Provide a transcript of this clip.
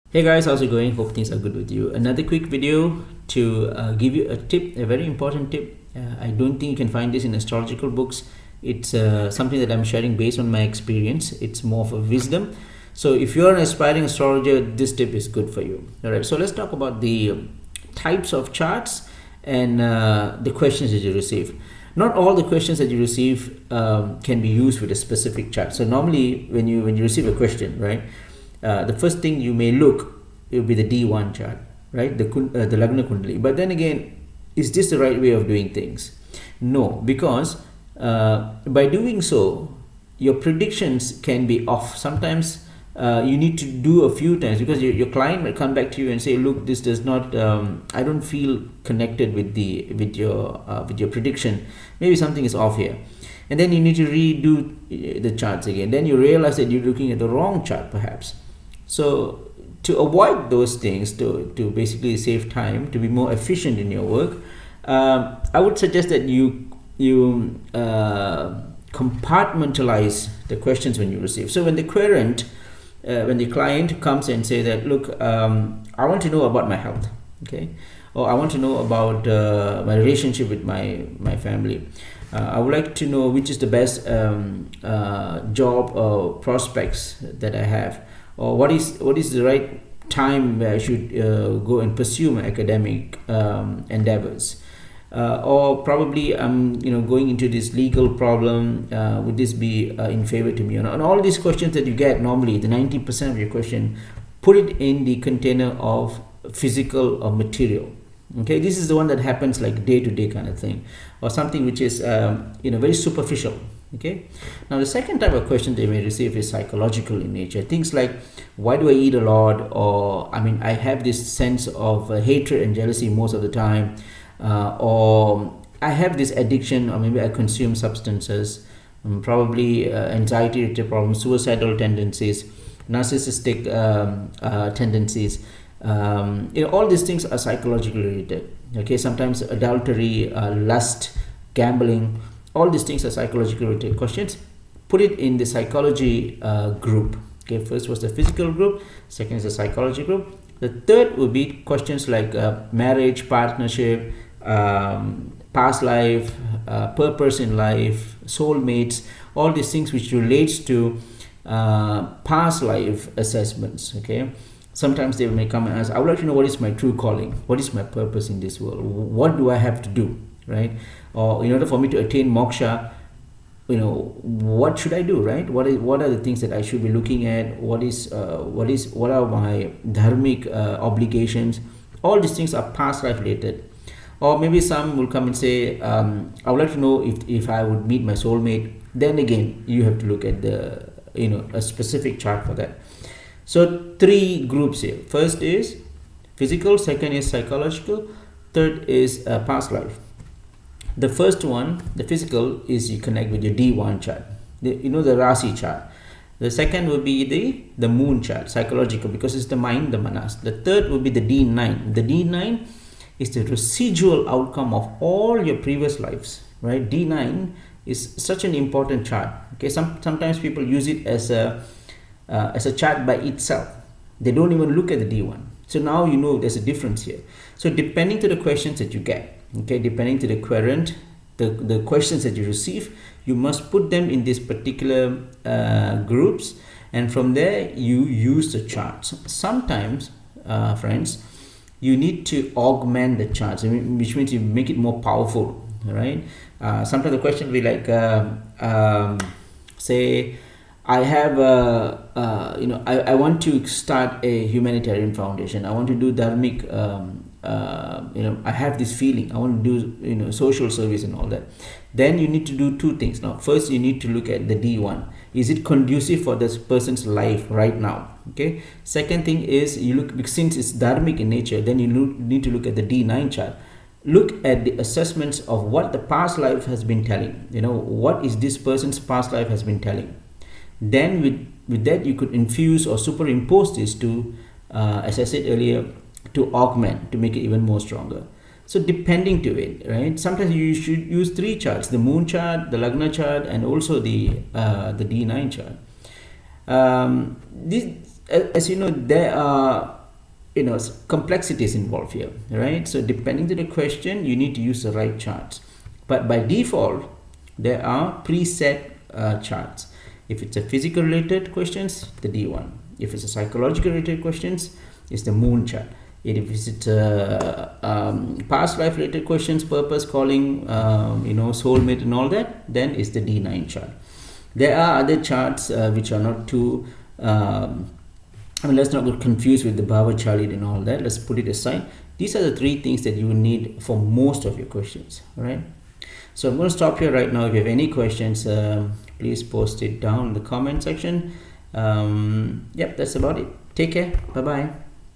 Hey guys, how's it going? Hope things are good with you. Another quick video to give you a tip, a very important tip. I don't think you can find this in astrological books. It's something that I'm sharing based on my experience. It's more of a wisdom. So if you're an aspiring astrologer, this tip is good for you. All right, so let's talk about the types of charts and the questions that you receive. Not all the questions that you receive can be used with a specific chart. So normally when you receive a question, right, the first thing you may look, it will be the D1 chart, right, the Lagna Kundali. But then again, is this the right way of doing things? No, because by doing so, your predictions can be off. Sometimes you need to do a few times, because your client might come back to you and say, look, this does not I don't feel connected with your prediction. Maybe something is off here. And then you need to redo the charts again. Then you realize that you're looking at the wrong chart perhaps. So to avoid those things, to basically save time, to be more efficient in your work, I would suggest that you compartmentalize the questions when you receive. So when the querent, when the client comes and say that, look, I want to know about my health, okay, or I want to know about my relationship with my family. I would like to know which is the best job or prospects that I have, or what is the right time where I should go and pursue my academic endeavors, or probably I'm going into this legal problem. Would this be in favor to me? And all these questions that you get, normally the 90% of your question, put it in the container of physical or material. Okay, this is the one that happens like day to day kind of thing, or something which is very superficial. Okay, now the second type of question they may receive is psychological in nature. Things like, why do I eat a lot? Or I have this sense of hatred and jealousy most of the time, or I have this addiction, or maybe I consume substances, probably anxiety-related problems, suicidal tendencies, narcissistic tendencies. All these things are psychologically related. Okay, sometimes adultery, lust, gambling, all these things are psychologically related questions. Put it in the psychology group. Okay, first was the physical group, second is the psychology group. The third would be questions like marriage, partnership, past life, purpose in life, soulmates, all these things which relates to past life assessments. Okay, sometimes they may come and ask, I would like to know what is my true calling, what is my purpose in this world, what do I have to do, right? Or in order for me to attain moksha, what should I do, right? What are the things that I should be looking at? What are my dharmic obligations? All these things are past life related. Or maybe some will come and say, I would like to know if I would meet my soulmate. Then again, you have to look at the a specific chart for that. So three groups here. First is physical, second is psychological, third is past life. The first one, the physical, is you connect with your D1 chart, the Rasi chart. The second will be the moon chart, psychological, because it's the mind, the manas. The third will be the D9. The D9 is the residual outcome of all your previous lives, right? D9 is such an important chart. Okay, sometimes people use it as a chart by itself. They don't even look at the D1. So now there's a difference here. So depending to the questions that you get, okay, depending to the querent, the questions that you receive, you must put them in these particular groups, and from there you use the charts. Sometimes, friends, you need to augment the charts, which means you make it more powerful, right? Sometimes the question will be like, say, I have I want to start a humanitarian foundation. I want to do dharmic. I have this feeling. I want to do social service and all that. Then you need to do two things. Now, first you need to look at the D1. Is it conducive for this person's life right now? Okay. Second thing is, you look, since it's dharmic in nature, then you need to look at the D9 chart. Look at the assessments of what the past life has been telling. What is this person's past life has been telling. Then with that you could infuse or superimpose this to, as I said earlier, to augment, to make it even more stronger. So depending to it, right? Sometimes you should use three charts: the moon chart, the Lagna chart, and also the D9 chart. This as you know, there are, you know, complexities involved here, right? So depending to the question, you need to use the right charts. But by default, there are preset charts. If it's a physical related questions, the D1. If it's a psychological related questions, it's the moon chart. If it's past life related questions, purpose, calling, you know, soulmate and all that, then it's the D9 chart. There are other charts which are not too I mean, let's not get confused with the Bhava Chalit and all that. Let's put it aside. These are the three things that you need for most of your questions, all right? So I'm going to stop here right now. If you have any questions, please post it down in the comment section. Yep, that's about it. Take care. Bye-bye.